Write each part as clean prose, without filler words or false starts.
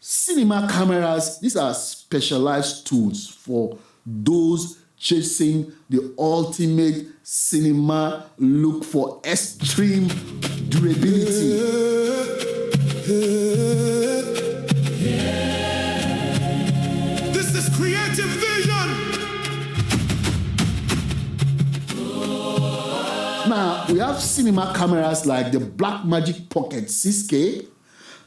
Cinema cameras, these are specialized tools for those chasing the ultimate cinema look for extreme durability. This is creative vision. Now, we have cinema cameras like the Blackmagic Pocket 6K,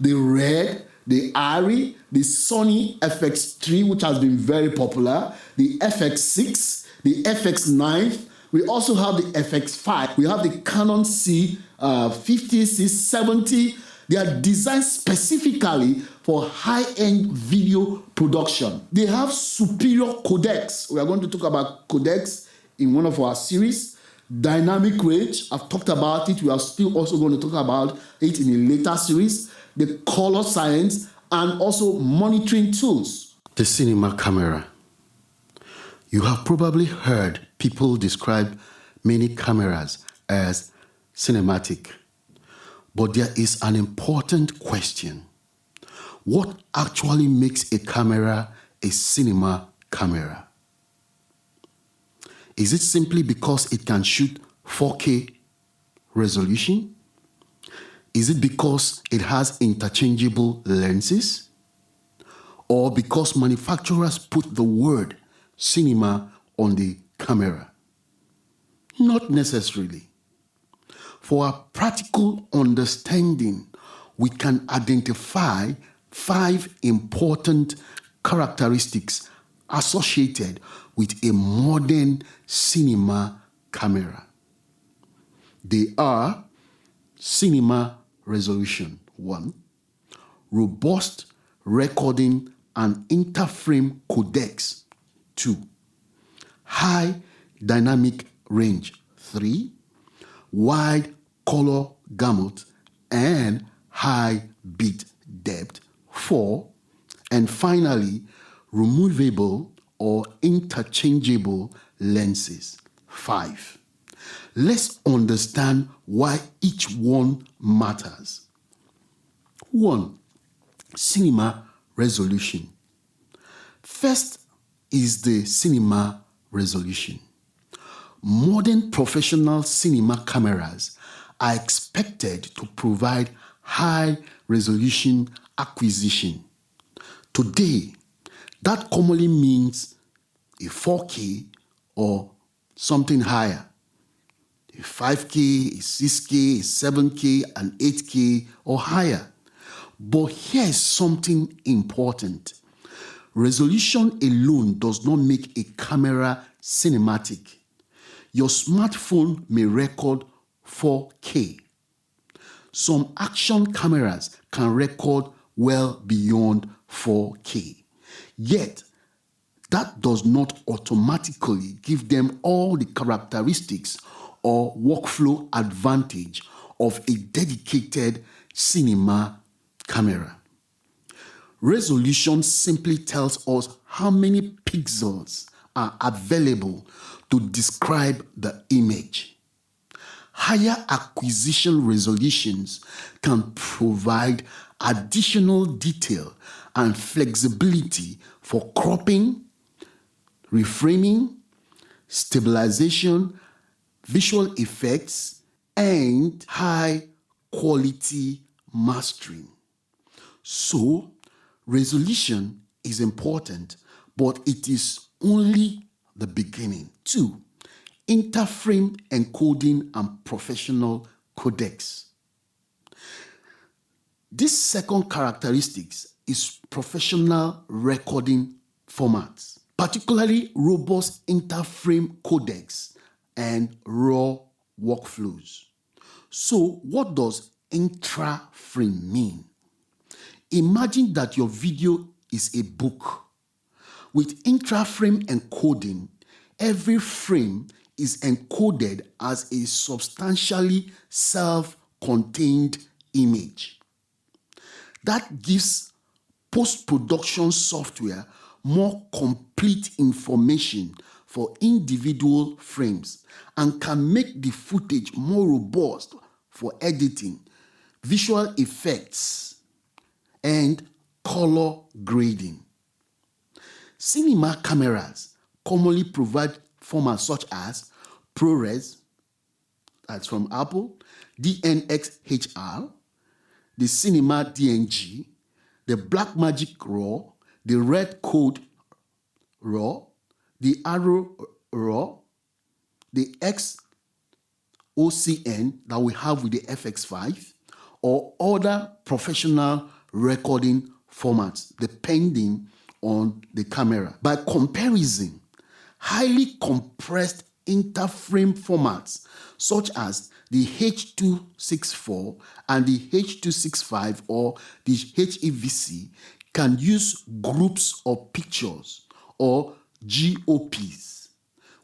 the Red, the Ari, the Sony FX3, which has been very popular, the FX6, the FX9. We also have the FX5. We have the Canon C50, C70. They are designed specifically for high-end video production. They have superior codecs. We are going to talk about codecs in one of our series. Dynamic range, I've talked about it. We are still also going to talk about it in a later series. The color science, and also monitoring tools. The cinema camera. You have probably heard people describe many cameras as cinematic. But there is an important question. What actually makes a camera a cinema camera? Is it simply because it can shoot 4K resolution? Is it because it has interchangeable lenses? Or because manufacturers put the word cinema on the camera? Not necessarily. For our practical understanding, we can identify 5 important characteristics associated with a modern cinema camera. They are cinema resolution, 1, robust recording and interframe codecs, 2, high dynamic range, 3, wide color gamut and high bit depth, 4, and finally, removable or interchangeable lenses, 5. Let's understand why each one matters. 1. Cinema resolution. First is the cinema resolution. Modern professional cinema cameras are expected to provide high resolution acquisition. Today, that commonly means a 4K or something higher. A 5K, a 6K, a 7K, an 8K or higher. But here's something important. Resolution alone does not make a camera cinematic. Your smartphone may record 4K. Some action cameras can record well beyond 4K. Yet, that does not automatically give them all the characteristics or workflow advantage of a dedicated cinema camera. Resolution simply tells us how many pixels are available to describe the image. Higher acquisition resolutions can provide additional detail and flexibility for cropping, reframing, stabilization, visual effects, and high quality mastering. So, resolution is important, but it is only the beginning. 2. Interframe encoding and professional codecs. This second characteristic is professional recording formats, particularly robust interframe codecs and RAW workflows. So, what does intraframe mean? Imagine that your video is a book. With intraframe encoding, every frame is encoded as a substantially self-contained image. That gives post-production software more complete information for individual frames and can make the footage more robust for editing, visual effects, and color grading. Cinema cameras commonly provide formats such as ProRes, that's from Apple, DNxHR, the Cinema DNG, the Blackmagic RAW, the Red Code RAW, the Arrow RAW, the XOCN that we have with the FX5, or other professional recording formats depending on the camera. By comparison, highly compressed interframe formats such as the H.264 and the H.265 or the HEVC can use groups of pictures or GOPs,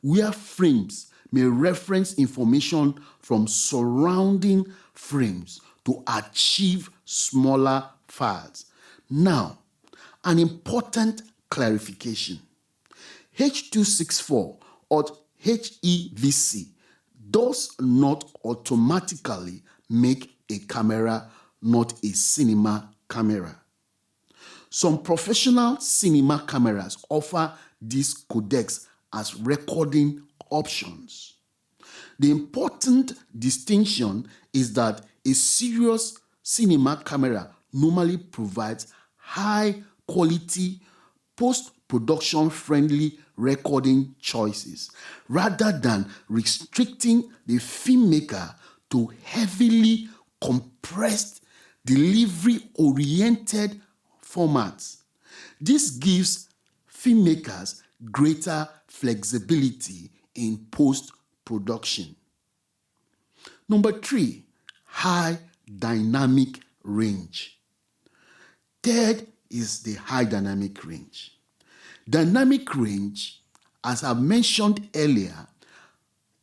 where frames may reference information from surrounding frames to achieve smaller files. Now, an important clarification. H.264 or HEVC does not automatically make a camera not a cinema camera. Some professional cinema cameras offer these codecs as recording options. The important distinction is that a serious cinema camera normally provides high quality post-production friendly recording choices rather than restricting the filmmaker to heavily compressed delivery-oriented formats. This gives filmmakers greater flexibility in post-production. Number 3, high dynamic range. Third is the high dynamic range. Dynamic range, as I mentioned earlier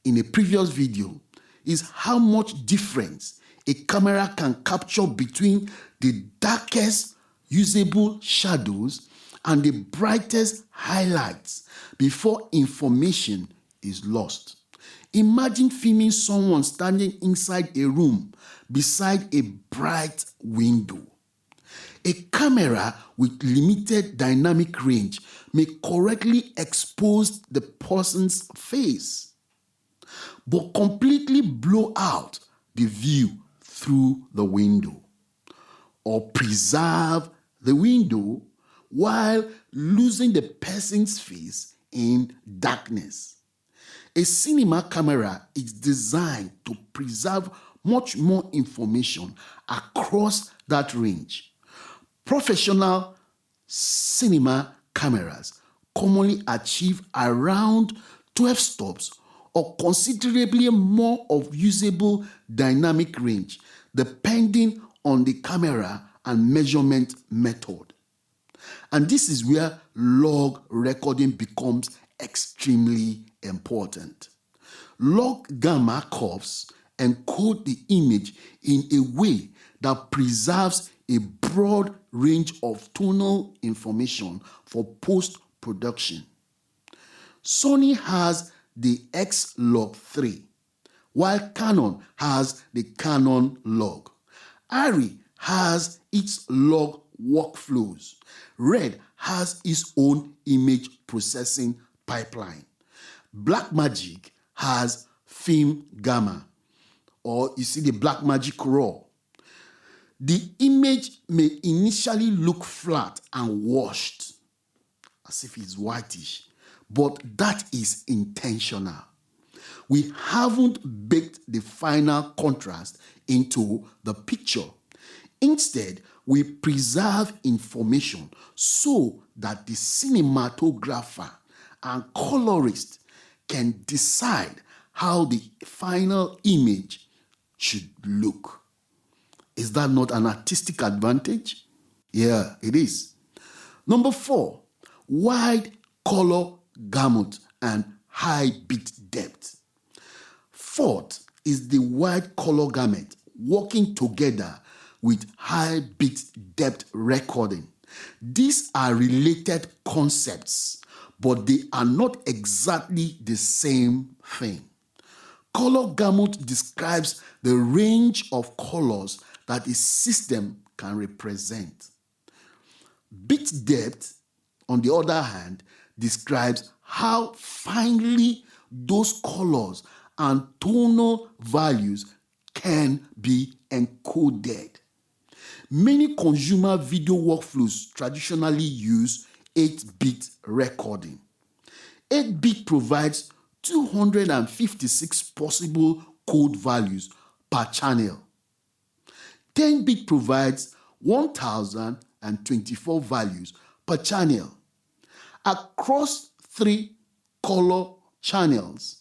in a previous video, is how much difference a camera can capture between the darkest usable shadows and the brightest highlights before information is lost. Imagine filming someone standing inside a room beside a bright window. A camera with limited dynamic range may correctly expose the person's face, but completely blow out the view through the window, or preserve the window while losing the person's face in darkness. A cinema camera is designed to preserve much more information across that range. Professional cinema cameras commonly achieve around 12 stops or considerably more of usable dynamic range, depending on the camera and measurement method. And this is where log recording becomes extremely important. Log gamma curves encode the image in a way that preserves a broad range of tonal information for post-production. Sony has the X-Log3, while Canon has the Canon log. Arri has its log workflows. Red has its own image processing pipeline. Blackmagic has Film Gamma, or you see the Blackmagic RAW. The image may initially look flat and washed, as if it's whitish, but that is intentional. We haven't baked the final contrast into the picture. Instead, we preserve information so that the cinematographer and colorist can decide how the final image should look. Is that not an artistic advantage? Yeah, it is. Number 4, wide color gamut and high bit depth. Fourth is the wide color gamut working together with high bit depth recording. These are related concepts, but they are not exactly the same thing. Color gamut describes the range of colors that a system can represent. Bit depth, on the other hand, describes how finely those colors and tonal values can be encoded. Many consumer video workflows traditionally use 8-bit recording. 8-bit provides 256 possible code values per channel. 10-bit provides 1,024 values per channel. Across 3 color channels,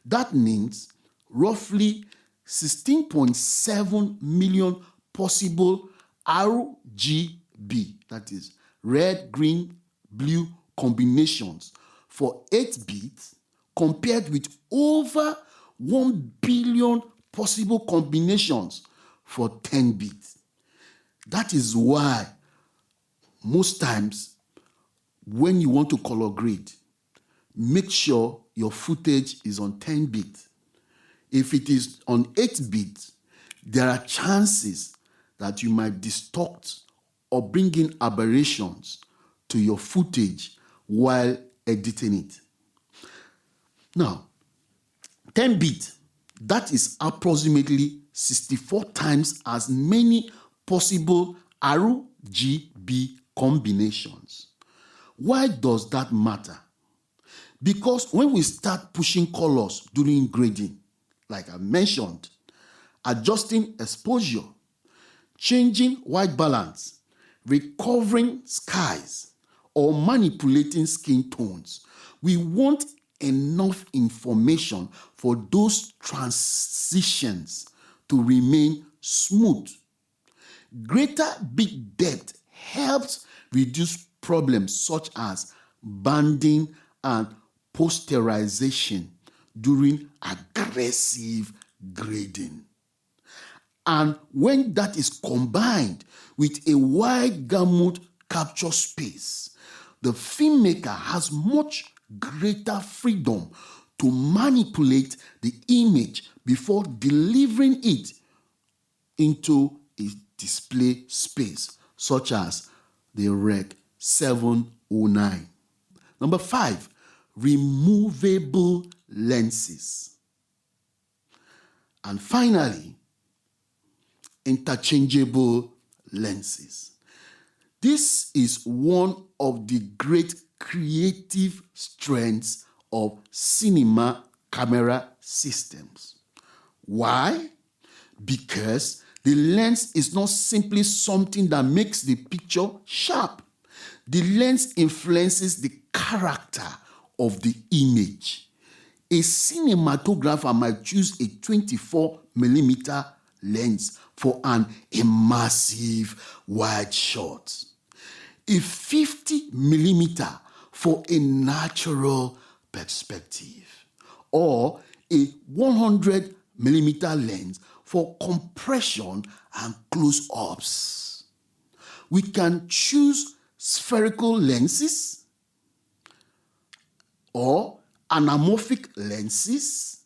that means roughly 16.7 million possible RGB, that is red, green, blue combinations for 8 bits compared with over 1 billion possible combinations for 10 bits. That is why most times when you want to color grade, make sure your footage is on 10 bits. If it is on 8 bits, there are chances that you might distort or bring in aberrations to your footage while editing it. Now, 10 bit, that is approximately 64 times as many possible RGB combinations. Why does that matter? Because when we start pushing colors during grading, like I mentioned, adjusting exposure, changing white balance, recovering skies, or manipulating skin tones, we want enough information for those transitions to remain smooth. Greater bit depth helps reduce problems such as banding and posterization during aggressive grading. And when that is combined with a wide gamut capture space, the filmmaker has much greater freedom to manipulate the image before delivering it into a display space, such as the Rec 709. Number 5, removable lenses. And finally, interchangeable lenses. This is one of the great creative strengths of cinema camera systems. Why? Because the lens is not simply something that makes the picture sharp. The lens influences the character of the image. A cinematographer might choose a 24mm lens for an immersive wide shot, a 50mm for a natural perspective, or a 100mm lens for compression and close-ups. We can choose spherical lenses or anamorphic lenses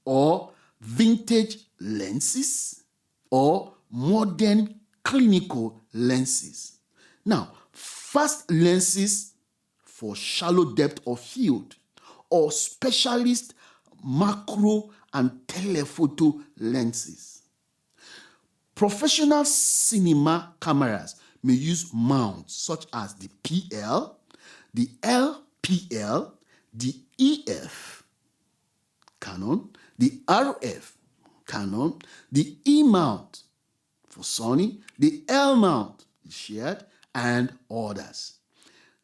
or vintage lenses or modern clinical lenses. Now, fast lenses for shallow depth of field or specialist macro and telephoto lenses. Professional cinema cameras may use mounts such as the PL, the LPL, the EF, Canon, the RF, Canon, the E mount for Sony, the L mount, shared, and others.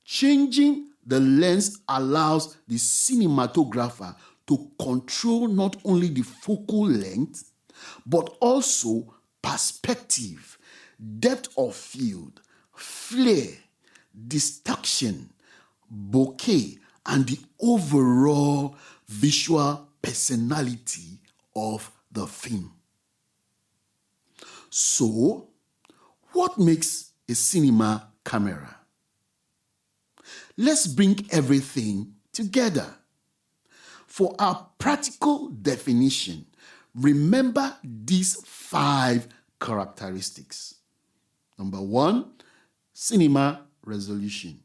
Changing the lens allows the cinematographer to control not only the focal length, but also perspective, depth of field, flare, distortion, bokeh, and the overall visual personality of the film. So, what makes a cinema camera? Let's bring everything together. For our practical definition, remember these 5 characteristics. Number 1, cinema resolution,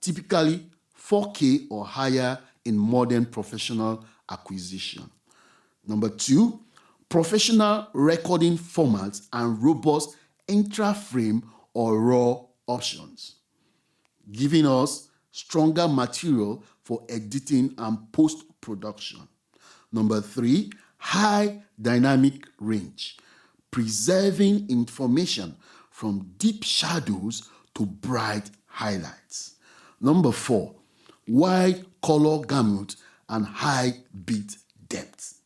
typically 4K or higher in modern professional acquisition. Number 2, professional recording formats and robust intraframe or RAW options, giving us stronger material for editing and post-production. Number 3, high dynamic range, preserving information from deep shadows to bright highlights. Number 4, wide color gamut and high bit depth,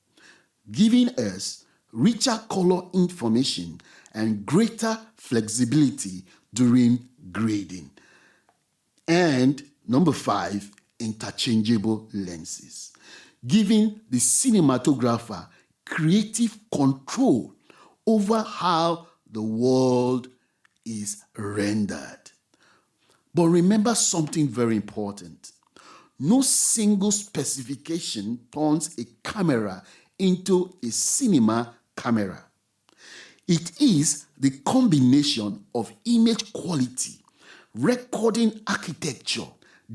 giving us richer color information and greater flexibility during grading. And number 5, interchangeable lenses, giving the cinematographer creative control over how the world is rendered. But remember something very important. No single specification turns a camera into a cinema camera. It is the combination of image quality, recording architecture,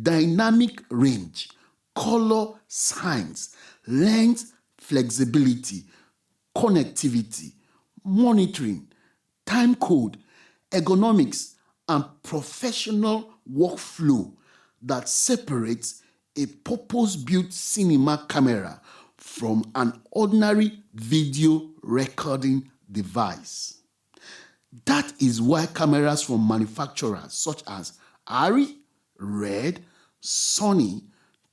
dynamic range, color science, lens flexibility, connectivity, monitoring, time code, ergonomics, and professional workflow that separates a purpose-built cinema camera from an ordinary video recording device. That is why cameras from manufacturers such as Arri, Red, Sony,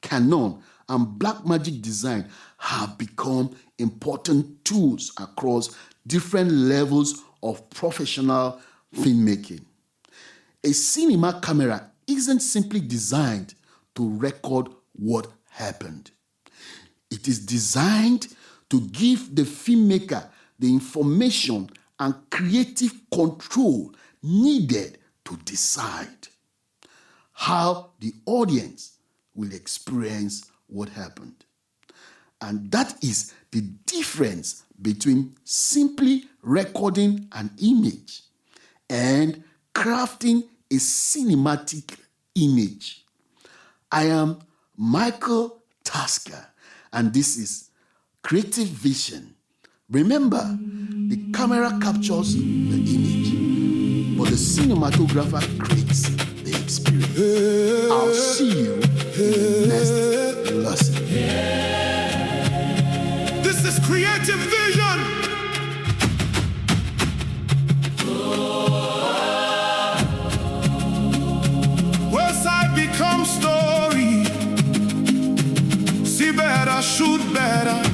Canon, and Blackmagic Design have become important tools across different levels of professional filmmaking. A cinema camera isn't simply designed to record what happened. It is designed to give the filmmaker the information and creative control needed to decide how the audience will experience what happened. And that is the difference between simply recording an image and crafting a cinematic image. I am Michael Tasker, and this is Creative Vision. Remember, the camera captures the image, but the cinematographer creates the experience. I'll see you in the next lesson. This is Creative Vision. Where side becomes story. See better, shoot better.